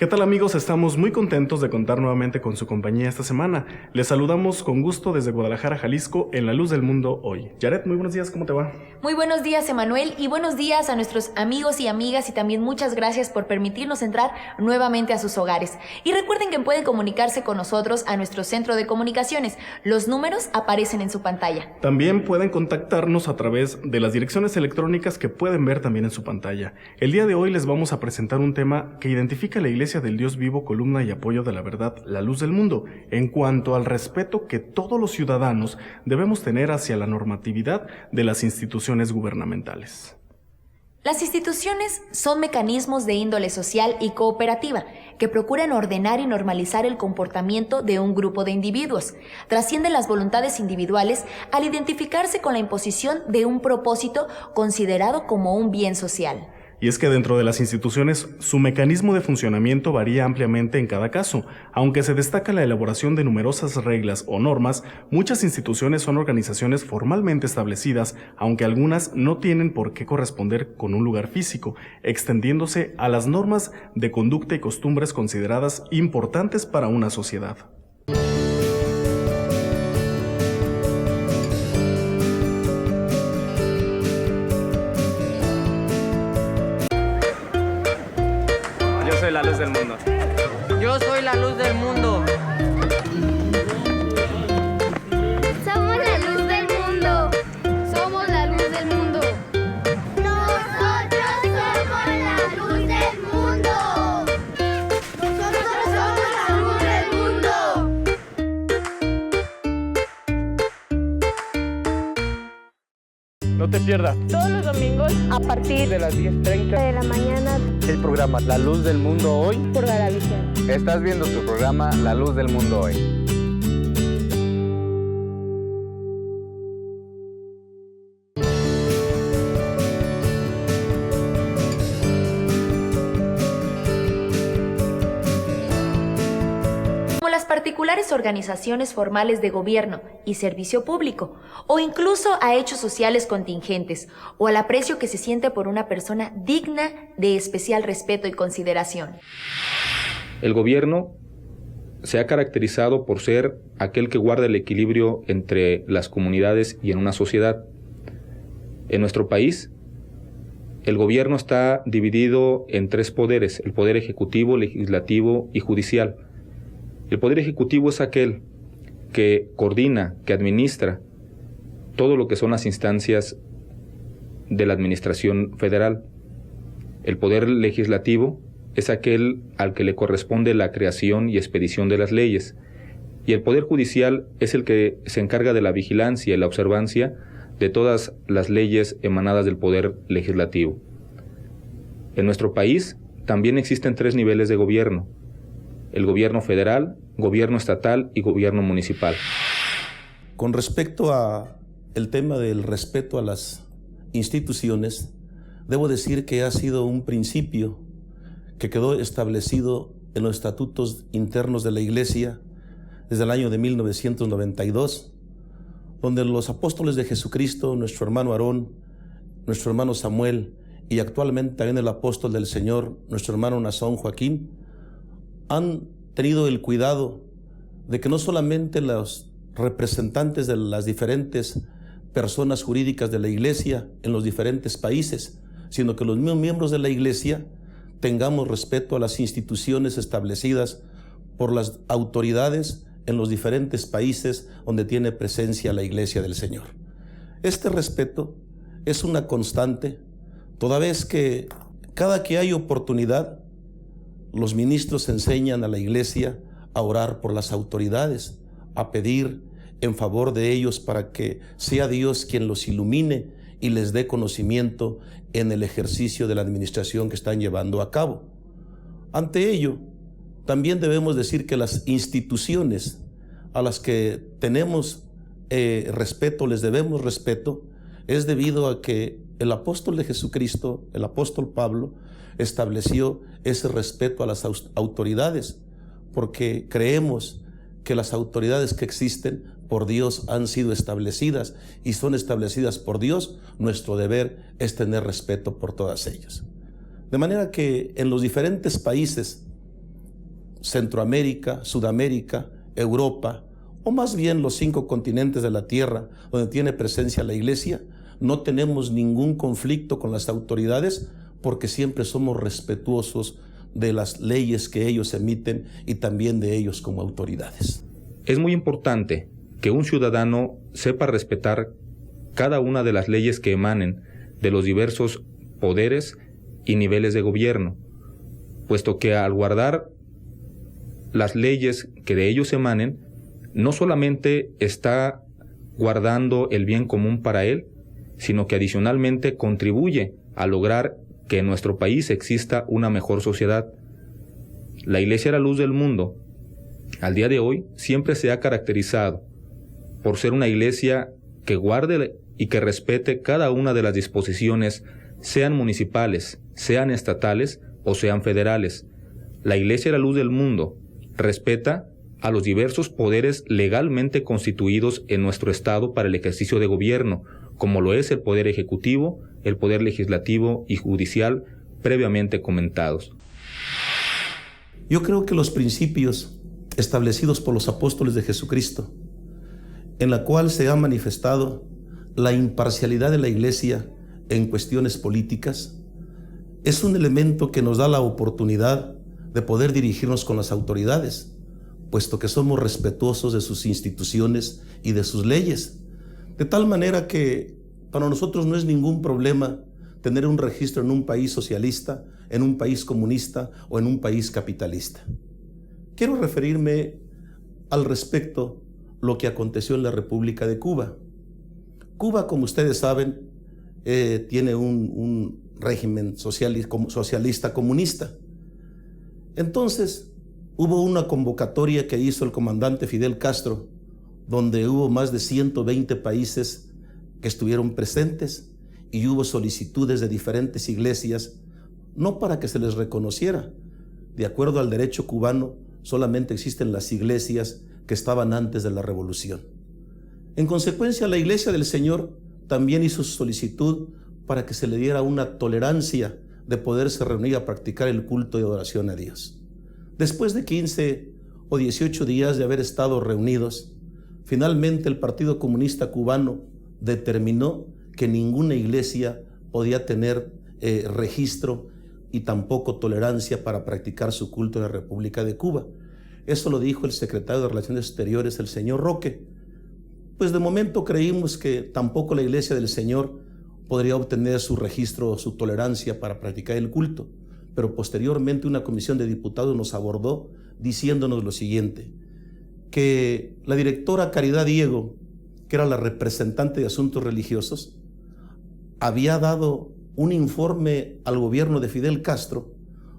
¿Qué tal, amigos? Estamos muy contentos de contar nuevamente con su compañía esta semana. Les saludamos con gusto desde Guadalajara, Jalisco, en La Luz del Mundo hoy. Yaret, muy buenos días, ¿cómo te va? Muy buenos días, Emanuel, y buenos días a nuestros amigos y amigas, y también muchas gracias por permitirnos entrar nuevamente a sus hogares. Y recuerden que pueden comunicarse con nosotros a nuestro centro de comunicaciones. Los números aparecen en su pantalla. También pueden contactarnos a través de las direcciones electrónicas que pueden ver también en su pantalla. El día de hoy les vamos a presentar un tema que identifica a la Iglesia del Dios vivo, columna y apoyo de la verdad, la luz del mundo, en cuanto al respeto que todos los ciudadanos debemos tener hacia la normatividad de las instituciones gubernamentales. Las instituciones son mecanismos de índole social y cooperativa que procuran ordenar y normalizar el comportamiento de un grupo de individuos. Trascienden las voluntades individuales al identificarse con la imposición de un propósito considerado como un bien social. Y es que dentro de las instituciones, su mecanismo de funcionamiento varía ampliamente en cada caso. Aunque se destaca la elaboración de numerosas reglas o normas, muchas instituciones son organizaciones formalmente establecidas, aunque algunas no tienen por qué corresponder con un lugar físico, extendiéndose a las normas de conducta y costumbres consideradas importantes para una sociedad. Yo soy la luz del mundo. Yo soy la luz del mundo. Somos la luz del mundo. Somos la luz del mundo. Nosotros somos la luz del mundo. Nosotros somos la luz del mundo. No te pierdas Todos los domingos a partir de las 10:30 de la mañana el programa La Luz del Mundo Hoy. por Garavisión. Estás viendo tu programa La Luz del Mundo Hoy. Como las particulares organizaciones formales de gobierno y servicio público, o incluso a hechos sociales contingentes, o al aprecio que se siente por una persona digna de especial respeto y consideración. El gobierno se ha caracterizado por ser aquel que guarda el equilibrio entre las comunidades y en una sociedad. En nuestro país, el gobierno está dividido en tres poderes: el poder ejecutivo, legislativo y judicial. El poder ejecutivo es aquel que coordina, que administra todo lo que son las instancias de la administración federal. El poder legislativo es aquel al que le corresponde la creación y expedición de las leyes. Y el poder judicial es el que se encarga de la vigilancia y la observancia de todas las leyes emanadas del poder legislativo. En nuestro país también existen tres niveles de gobierno: el gobierno federal, gobierno estatal y gobierno municipal. Con respecto a el tema del respeto a las instituciones, debo decir que ha sido un principio que quedó establecido en los estatutos internos de la Iglesia desde el año de 1992, donde los apóstoles de Jesucristo, nuestro hermano Aarón, nuestro hermano Samuel y actualmente también el apóstol del Señor, nuestro hermano Nazón Joaquín, han tenido el cuidado de que no solamente los representantes de las diferentes personas jurídicas de la Iglesia en los diferentes países, sino que los mismos miembros de la Iglesia tengamos respeto a las instituciones establecidas por las autoridades en los diferentes países donde tiene presencia la Iglesia del Señor. Este respeto es una constante, toda vez que cada que hay oportunidad, los ministros enseñan a la Iglesia a orar por las autoridades, a pedir en favor de ellos para que sea Dios quien los ilumine y les dé conocimiento en el ejercicio de la administración que están llevando a cabo. Ante ello, también debemos decir que las instituciones a las que tenemos respeto, les debemos respeto, es debido a que el apóstol de Jesucristo, el apóstol Pablo, estableció ese respeto a las autoridades, porque creemos que las autoridades que existen por Dios han sido establecidas y son establecidas por Dios. Nuestro deber es tener respeto por todas ellas. De manera que en los diferentes países Centroamérica, Sudamérica, Europa, o más bien los 5 continentes de la Tierra donde tiene presencia la Iglesia, no tenemos ningún conflicto con las autoridades porque siempre somos respetuosos de las leyes que ellos emiten y también de ellos como autoridades. Es muy importante que un ciudadano sepa respetar cada una de las leyes que emanen de los diversos poderes y niveles de gobierno, puesto que al guardar las leyes que de ellos emanen, no solamente está guardando el bien común para él, sino que adicionalmente contribuye a lograr que en nuestro país exista una mejor sociedad. La Iglesia La Luz del Mundo, al día de hoy, siempre se ha caracterizado por ser una iglesia que guarde y que respete cada una de las disposiciones, sean municipales, sean estatales o sean federales. La Iglesia La Luz del Mundo respeta a los diversos poderes legalmente constituidos en nuestro Estado para el ejercicio de gobierno, como lo es el Poder Ejecutivo, el Poder Legislativo y Judicial, previamente comentados. Yo creo que los principios establecidos por los apóstoles de Jesucristo, en la cual se ha manifestado la imparcialidad de la Iglesia en cuestiones políticas, es un elemento que nos da la oportunidad de poder dirigirnos con las autoridades, puesto que somos respetuosos de sus instituciones y de sus leyes. De tal manera que para nosotros no es ningún problema tener un registro en un país socialista, en un país comunista o en un país capitalista. Quiero referirme al respecto lo que aconteció en la República de Cuba. Cuba, como ustedes saben, tiene un régimen socialista comunista. Entonces, hubo una convocatoria que hizo el comandante Fidel Castro, donde hubo más de 120 países que estuvieron presentes y hubo solicitudes de diferentes iglesias, no para que se les reconociera. De acuerdo al derecho cubano, solamente existen las iglesias que estaban antes de la revolución. En consecuencia, la Iglesia del Señor también hizo su solicitud para que se le diera una tolerancia de poderse reunir a practicar el culto de adoración a Dios. Después de 15 o 18 días de haber estado reunidos, finalmente el Partido Comunista Cubano determinó que ninguna iglesia podía tener registro y tampoco tolerancia para practicar su culto en la República de Cuba. Eso lo dijo el secretario de Relaciones Exteriores, el señor Roque. Pues de momento creímos que tampoco la Iglesia del Señor podría obtener su registro o su tolerancia para practicar el culto. Pero posteriormente una comisión de diputados nos abordó diciéndonos lo siguiente, que la directora Caridad Diego, que era la representante de asuntos religiosos, había dado un informe al gobierno de Fidel Castro,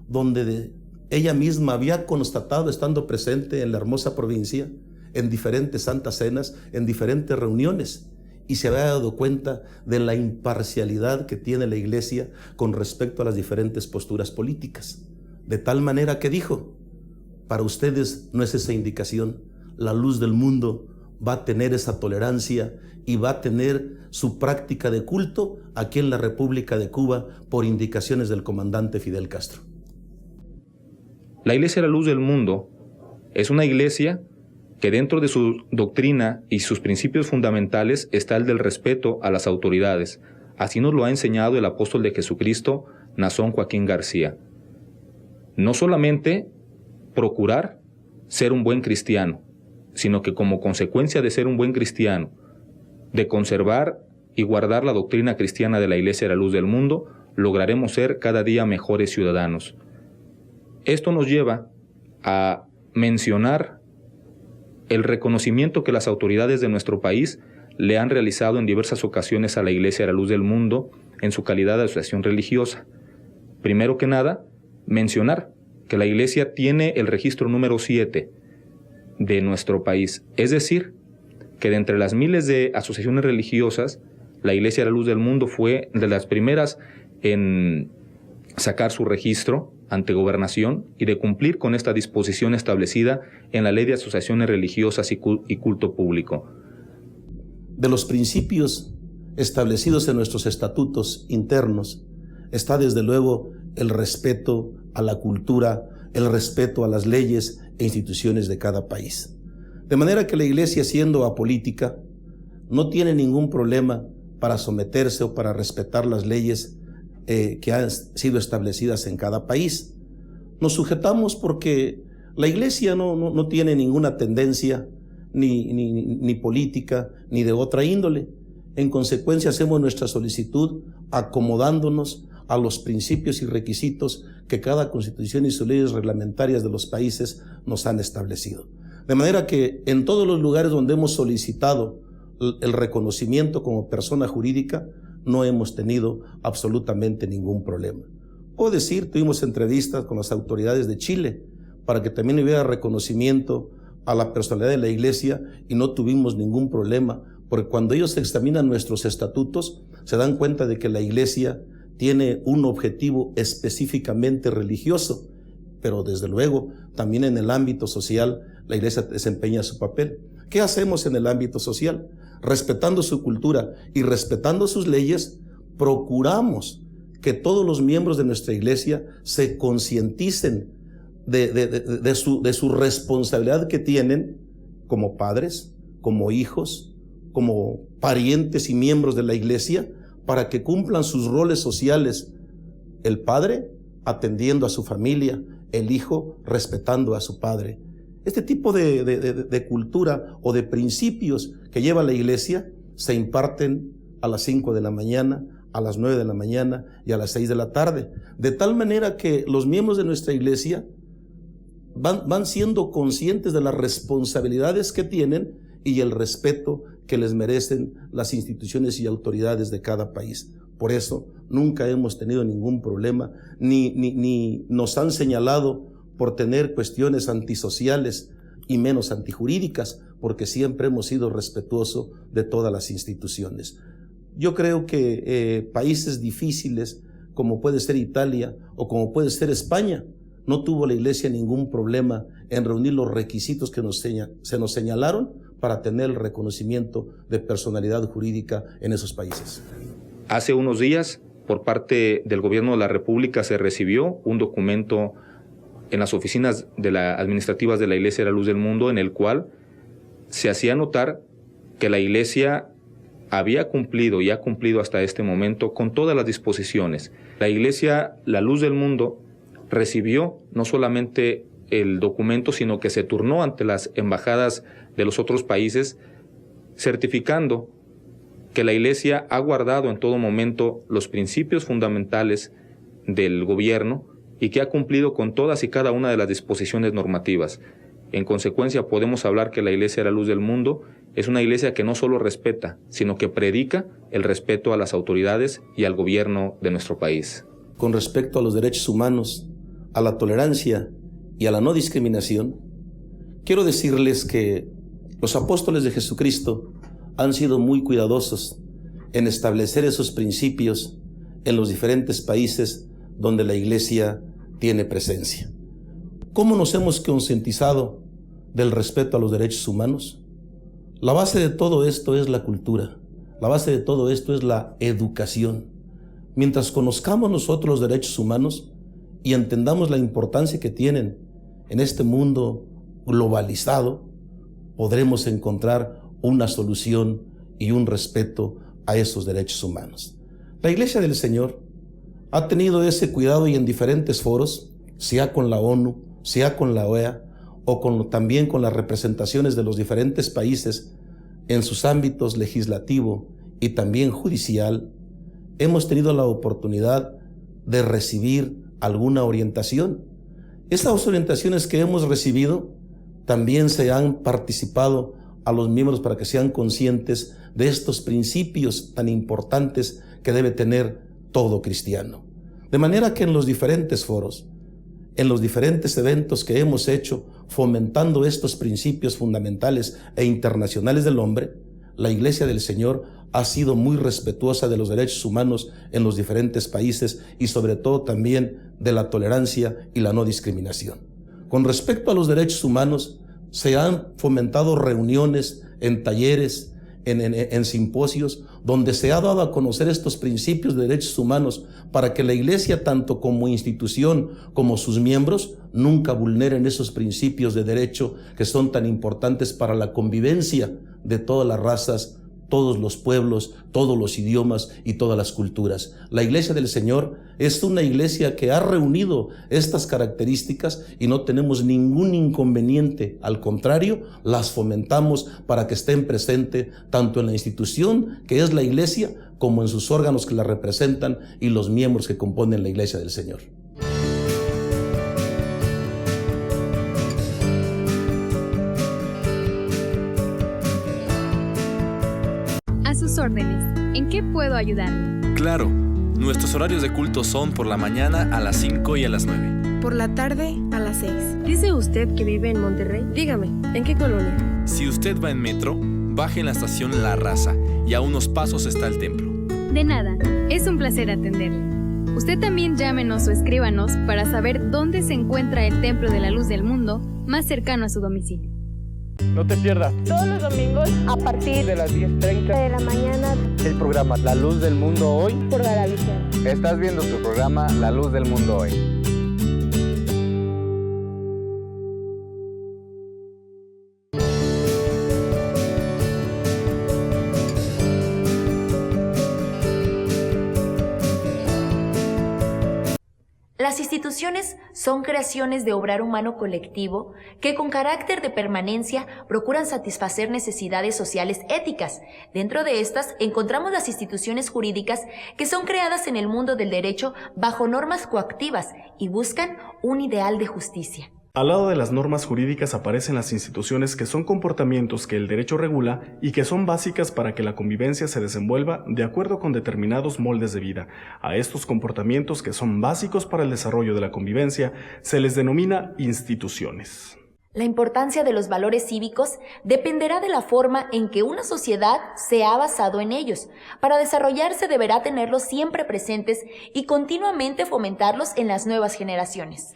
donde ella misma había constatado, estando presente en la hermosa provincia, en diferentes santas cenas, en diferentes reuniones, y se había dado cuenta de la imparcialidad que tiene la Iglesia con respecto a las diferentes posturas políticas. De tal manera que dijo, para ustedes no es esa indicación, la luz del mundo va a tener esa tolerancia y va a tener su práctica de culto aquí en la República de Cuba por indicaciones del comandante Fidel Castro. La Iglesia La Luz del Mundo es una iglesia que dentro de su doctrina y sus principios fundamentales está el del respeto a las autoridades. Así nos lo ha enseñado el apóstol de Jesucristo, Nazón Joaquín García. No solamente procurar ser un buen cristiano, sino que como consecuencia de ser un buen cristiano, de conservar y guardar la doctrina cristiana de la Iglesia de la Luz del Mundo, lograremos ser cada día mejores ciudadanos. Esto nos lleva a mencionar el reconocimiento que las autoridades de nuestro país le han realizado en diversas ocasiones a la Iglesia de la Luz del Mundo en su calidad de asociación religiosa. Primero que nada, mencionar que la Iglesia tiene el registro número 7 de nuestro país, es decir, que de entre las miles de asociaciones religiosas, la Iglesia de la Luz del Mundo fue de las primeras en sacar su registro ante Gobernación y de cumplir con esta disposición establecida en la Ley de Asociaciones Religiosas y Culto Público. De los principios establecidos en nuestros estatutos internos está desde luego el respeto a la cultura el respeto a las leyes e instituciones de cada país. De manera que la Iglesia, siendo apolítica, no tiene ningún problema para someterse o para respetar las leyes que han sido establecidas en cada país. Nos sujetamos porque la Iglesia no tiene ninguna tendencia ni política ni de otra índole. En consecuencia, hacemos nuestra solicitud acomodándonos a los principios y requisitos que cada constitución y sus leyes reglamentarias de los países nos han establecido. De manera que en todos los lugares donde hemos solicitado el reconocimiento como persona jurídica, no hemos tenido absolutamente ningún problema. Puedo decir, tuvimos entrevistas con las autoridades de Chile para que también hubiera reconocimiento a la personalidad de la Iglesia y no tuvimos ningún problema, porque cuando ellos examinan nuestros estatutos se dan cuenta de que la Iglesia tiene un objetivo específicamente religioso, pero desde luego también en el ámbito social la Iglesia desempeña su papel. ¿Qué hacemos en el ámbito social? Respetando su cultura y respetando sus leyes, procuramos que todos los miembros de nuestra Iglesia se concienticen de su responsabilidad que tienen como padres, como hijos, como parientes y miembros de la Iglesia, para que cumplan sus roles sociales. El padre atendiendo a su familia, el hijo respetando a su padre. Este tipo de cultura o de principios que lleva la Iglesia se imparten a las 5 de la mañana, a las 9 de la mañana y a las 6 de la tarde. De tal manera que los miembros de nuestra Iglesia van siendo conscientes de las responsabilidades que tienen y el respeto que les merecen las instituciones y autoridades de cada país. Por eso nunca hemos tenido ningún problema, ni nos han señalado por tener cuestiones antisociales y menos antijurídicas, porque siempre hemos sido respetuosos de todas las instituciones. Yo creo que países difíciles como puede ser Italia o como puede ser España, no tuvo la Iglesia ningún problema en reunir los requisitos que se nos señalaron para tener el reconocimiento de personalidad jurídica en esos países. Hace unos días, por parte del Gobierno de la República, se recibió un documento en las oficinas administrativas de la Iglesia de la Luz del Mundo, en el cual se hacía notar que la Iglesia había cumplido y ha cumplido hasta este momento con todas las disposiciones. La Iglesia, la Luz del Mundo, recibió no solamente el documento, sino que se turnó ante las embajadas de los otros países, certificando que la Iglesia ha guardado en todo momento los principios fundamentales del gobierno y que ha cumplido con todas y cada una de las disposiciones normativas. En consecuencia, podemos hablar que la Iglesia de la Luz del Mundo es una iglesia que no solo respeta, sino que predica el respeto a las autoridades y al gobierno de nuestro país. Con respecto a los derechos humanos, a la tolerancia y a la no discriminación, quiero decirles que los apóstoles de Jesucristo han sido muy cuidadosos en establecer esos principios en los diferentes países donde la Iglesia tiene presencia. ¿Cómo nos hemos concientizado del respeto a los derechos humanos? La base de todo esto es la cultura. La base de todo esto es la educación. Mientras conozcamos nosotros los derechos humanos y entendamos la importancia que tienen en este mundo globalizado, podremos encontrar una solución y un respeto a esos derechos humanos. La Iglesia del Señor ha tenido ese cuidado y en diferentes foros, sea con la ONU, sea con la OEA o también con las representaciones de los diferentes países en sus ámbitos legislativo y también judicial, hemos tenido la oportunidad de recibir alguna orientación. Esas orientaciones que hemos recibido también se han participado a los miembros para que sean conscientes de estos principios tan importantes que debe tener todo cristiano. De manera que en los diferentes foros, en los diferentes eventos que hemos hecho fomentando estos principios fundamentales e internacionales del hombre, la Iglesia del Señor ha sido muy respetuosa de los derechos humanos en los diferentes países y sobre todo también de la tolerancia y la no discriminación. Con respecto a los derechos humanos, se han fomentado reuniones en talleres, en simposios donde se ha dado a conocer estos principios de derechos humanos para que la Iglesia, tanto como institución como sus miembros, nunca vulneren esos principios de derecho que son tan importantes para la convivencia de todas las razas, todos los pueblos, todos los idiomas y todas las culturas. La Iglesia del Señor es una iglesia que ha reunido estas características y no tenemos ningún inconveniente. Al contrario, las fomentamos para que estén presentes tanto en la institución que es la Iglesia como en sus órganos que la representan y los miembros que componen la Iglesia del Señor. A sus órdenes. ¿En qué puedo ayudarle? Claro, nuestros horarios de culto son por la mañana a las 5 y a las 9. Por la tarde a las 6. ¿Dice usted que vive en Monterrey? Dígame, ¿en qué colonia? Si usted va en metro, baje en la estación La Raza y a unos pasos está el templo. De nada, es un placer atenderle. Usted también llámenos o escríbanos para saber dónde se encuentra el Templo de la Luz del Mundo más cercano a su domicilio. No te pierdas Todos los domingos a partir de las 10:30 de la mañana el programa La Luz del Mundo Hoy. por Garavisión. Estás viendo tu programa La Luz del Mundo Hoy. Las instituciones son creaciones de obrar humano colectivo que con carácter de permanencia procuran satisfacer necesidades sociales éticas. Dentro de estas encontramos las instituciones jurídicas que son creadas en el mundo del derecho bajo normas coactivas y buscan un ideal de justicia. Al lado de las normas jurídicas aparecen las instituciones que son comportamientos que el derecho regula y que son básicas para que la convivencia se desenvuelva de acuerdo con determinados moldes de vida. A estos comportamientos que son básicos para el desarrollo de la convivencia se les denomina instituciones. La importancia de los valores cívicos dependerá de la forma en que una sociedad se ha basado en ellos. Para desarrollarse deberá tenerlos siempre presentes y continuamente fomentarlos en las nuevas generaciones.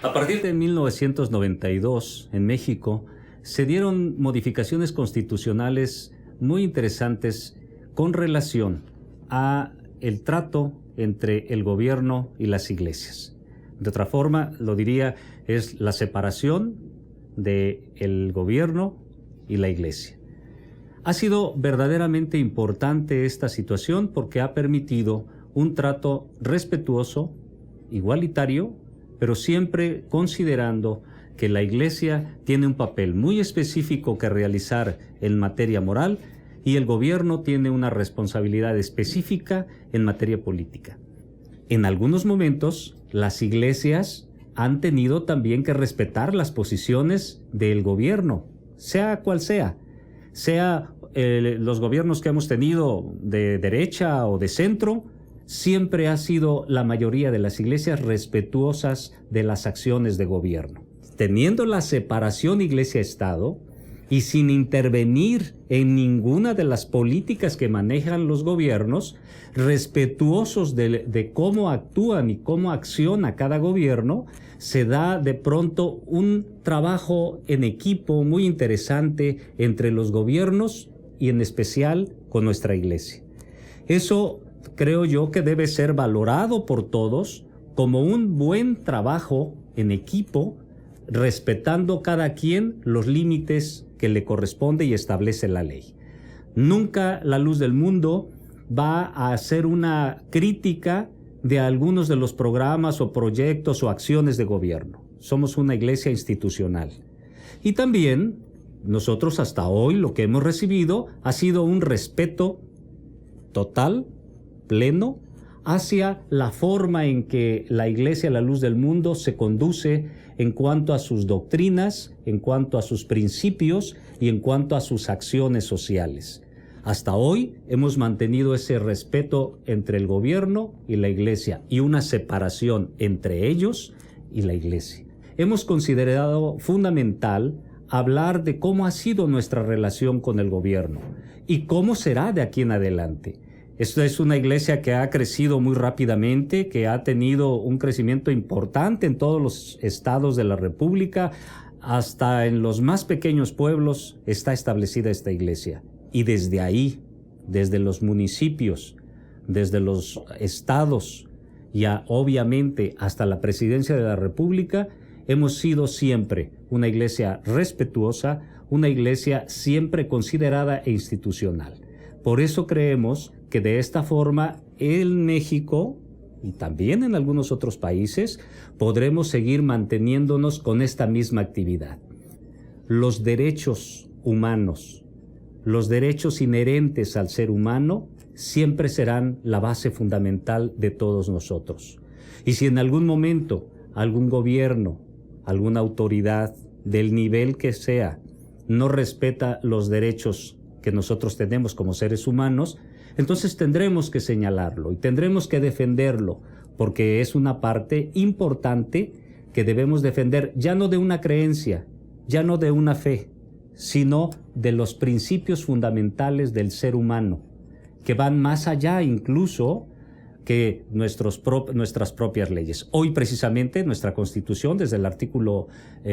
A partir de 1992, en México, se dieron modificaciones constitucionales muy interesantes con relación a el trato entre el gobierno y las iglesias. De otra forma, lo diría, es la separación del gobierno y la iglesia. Ha sido verdaderamente importante esta situación porque ha permitido un trato respetuoso, igualitario, pero siempre considerando que la Iglesia tiene un papel muy específico que realizar en materia moral y el gobierno tiene una responsabilidad específica en materia política. En algunos momentos, las iglesias han tenido también que respetar las posiciones del gobierno, sea cual sea los gobiernos que hemos tenido de derecha o de centro. Siempre ha sido la mayoría de las iglesias respetuosas de las acciones de gobierno. Teniendo la separación iglesia-estado y sin intervenir en ninguna de las políticas que manejan los gobiernos, respetuosos de cómo actúan y cómo acciona cada gobierno, se da de pronto un trabajo en equipo muy interesante entre los gobiernos y en especial con nuestra iglesia. Eso creo yo que debe ser valorado por todos como un buen trabajo en equipo, respetando cada quien los límites que le corresponde y establece la ley. Nunca la Luz del Mundo va a hacer una crítica de algunos de los programas o proyectos o acciones de gobierno. Somos una iglesia institucional. Y también nosotros hasta hoy lo que hemos recibido ha sido un respeto total, pleno, hacia la forma en que la Iglesia La Luz del Mundo se conduce en cuanto a sus doctrinas, en cuanto a sus principios y en cuanto a sus acciones sociales. Hasta hoy hemos mantenido ese respeto entre el gobierno y la Iglesia y una separación entre ellos y la Iglesia. Hemos considerado fundamental hablar de cómo ha sido nuestra relación con el gobierno y cómo será de aquí en adelante. Esta es una iglesia que ha crecido muy rápidamente, que ha tenido un crecimiento importante en todos los estados de la República, hasta en los más pequeños pueblos está establecida esta iglesia. y desde ahí, desde los municipios, desde los estados y obviamente hasta la presidencia de la República, hemos sido siempre una iglesia respetuosa, una iglesia siempre considerada e institucional. Por eso creemos que de esta forma en México y también en algunos otros países podremos seguir manteniéndonos con esta misma actividad. Los derechos humanos, los derechos inherentes al ser humano siempre serán la base fundamental de todos nosotros. Y si en algún momento algún gobierno, alguna autoridad del nivel que sea, no respeta los derechos que nosotros tenemos como seres humanos, entonces tendremos que señalarlo y tendremos que defenderlo, porque es una parte importante que debemos defender, ya no de una creencia, ya no de una fe, sino de los principios fundamentales del ser humano, que van más allá incluso que nuestras propias leyes. Hoy precisamente nuestra Constitución, desde el artículo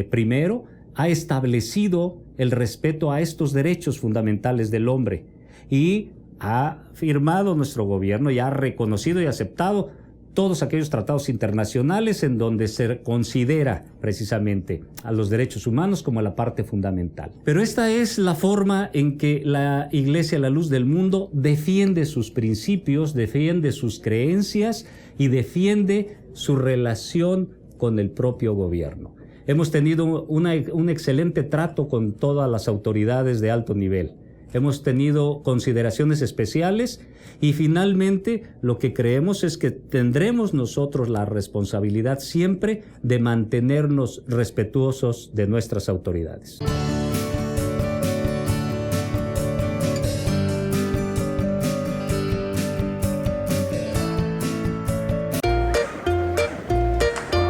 primero, ha establecido el respeto a estos derechos fundamentales del hombre y ha firmado nuestro gobierno y ha reconocido y aceptado todos aquellos tratados internacionales en donde se considera precisamente a los derechos humanos como la parte fundamental. Pero esta es la forma en que la Iglesia, la Luz del Mundo, defiende sus principios, defiende sus creencias y defiende su relación con el propio gobierno. Hemos tenido un excelente trato con todas las autoridades de alto nivel. Hemos tenido consideraciones especiales y finalmente lo que creemos es que tendremos nosotros la responsabilidad siempre de mantenernos respetuosos de nuestras autoridades.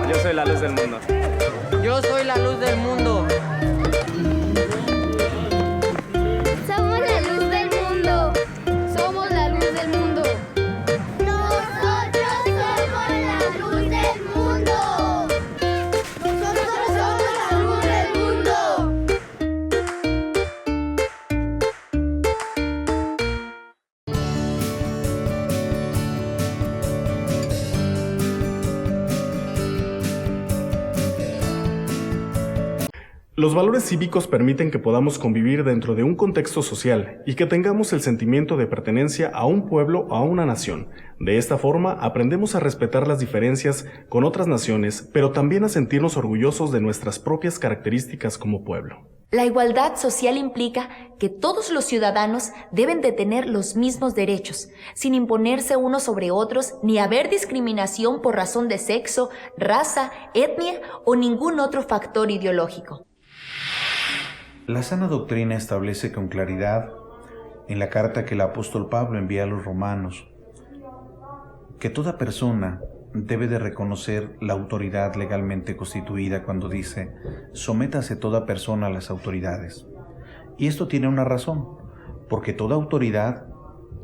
Yo soy la luz del mundo. Yo soy la luz del mundo. Somos la luz del mundo. Somos la luz del mundo. Nosotros somos la luz del mundo. Nosotros somos la luz del mundo. Los valores cívicos permiten que podamos convivir dentro de un contexto social y que tengamos el sentimiento de pertenencia a un pueblo o a una nación. De esta forma, aprendemos a respetar las diferencias con otras naciones, pero también a sentirnos orgullosos de nuestras propias características como pueblo. La igualdad social implica que todos los ciudadanos deben de tener los mismos derechos, sin imponerse unos sobre otros ni haber discriminación por razón de sexo, raza, etnia o ningún otro factor ideológico. La sana doctrina establece con claridad en la carta que el apóstol Pablo envía a los romanos que toda persona debe de reconocer la autoridad legalmente constituida cuando dice: sométase toda persona a las autoridades. Y esto tiene una razón, porque toda autoridad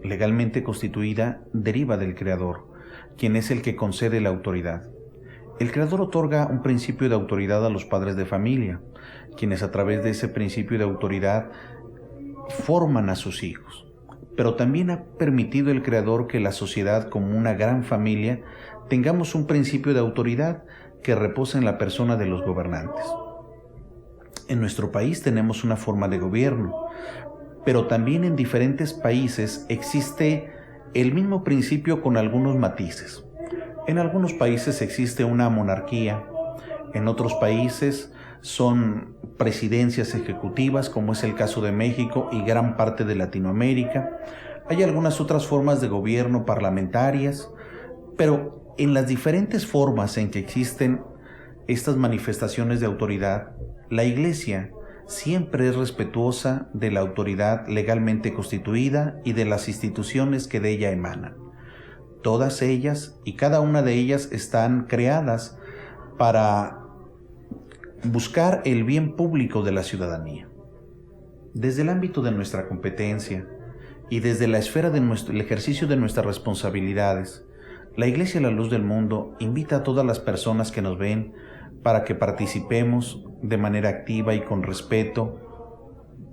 legalmente constituida deriva del Creador, quien es el que concede la autoridad. El Creador otorga un principio de autoridad a los padres de familia, quienes a través de ese principio de autoridad forman a sus hijos. Pero también ha permitido el Creador que la sociedad, como una gran familia, tengamos un principio de autoridad que reposa en la persona de los gobernantes. En nuestro país tenemos una forma de gobierno, pero también en diferentes países existe el mismo principio con algunos matices. En algunos países existe una monarquía, en otros países son presidencias ejecutivas, como es el caso de México y gran parte de Latinoamérica. Hay algunas otras formas de gobierno parlamentarias, pero en las diferentes formas en que existen estas manifestaciones de autoridad, la Iglesia siempre es respetuosa de la autoridad legalmente constituida y de las instituciones que de ella emanan. Todas ellas y cada una de ellas están creadas para buscar el bien público de la ciudadanía. Desde el ámbito de nuestra competencia y desde la esfera del ejercicio de nuestras responsabilidades, la Iglesia La Luz del Mundo invita a todas las personas que nos ven para que participemos de manera activa y con respeto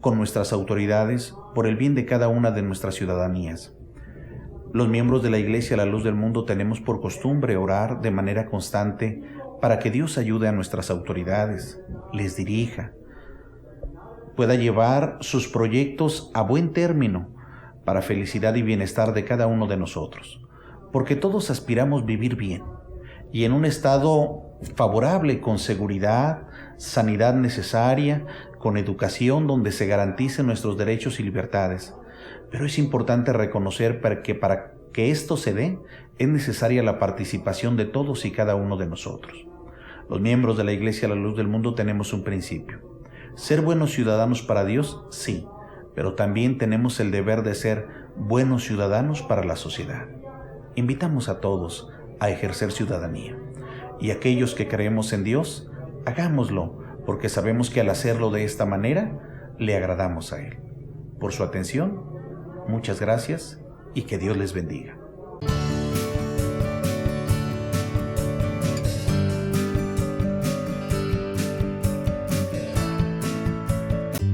con nuestras autoridades por el bien de cada una de nuestras ciudadanías. Los miembros de la Iglesia La Luz del Mundo tenemos por costumbre orar de manera constante para que Dios ayude a nuestras autoridades, les dirija, pueda llevar sus proyectos a buen término para felicidad y bienestar de cada uno de nosotros, porque todos aspiramos vivir bien y en un estado favorable, con seguridad, sanidad necesaria, con educación donde se garanticen nuestros derechos y libertades. Pero es importante reconocer que para que esto se dé, es necesaria la participación de todos y cada uno de nosotros. Los miembros de la Iglesia La Luz del Mundo tenemos un principio: ser buenos ciudadanos para Dios, sí, pero también tenemos el deber de ser buenos ciudadanos para la sociedad. Invitamos a todos a ejercer ciudadanía, y aquellos que creemos en Dios, hagámoslo, porque sabemos que al hacerlo de esta manera, le agradamos a Él. Por su atención, muchas gracias y que Dios les bendiga.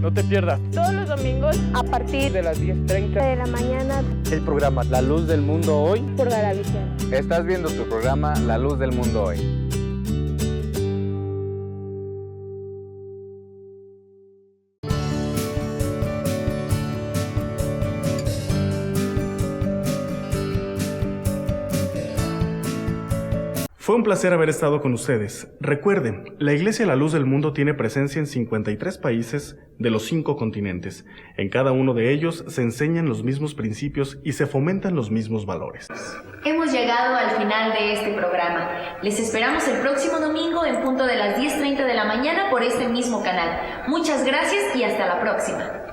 No te pierdas Todos los domingos a partir de las 10:30 de la mañana el programa La Luz del Mundo Hoy. por Galavisión. Estás viendo tu programa La Luz del Mundo Hoy. Fue un placer haber estado con ustedes. Recuerden, la Iglesia La Luz del Mundo tiene presencia en 53 países de los 5 continentes. En cada uno de ellos se enseñan los mismos principios y se fomentan los mismos valores. Hemos llegado al final de este programa. Les esperamos el próximo domingo en punto de las 10:30 de la mañana por este mismo canal. Muchas gracias y hasta la próxima.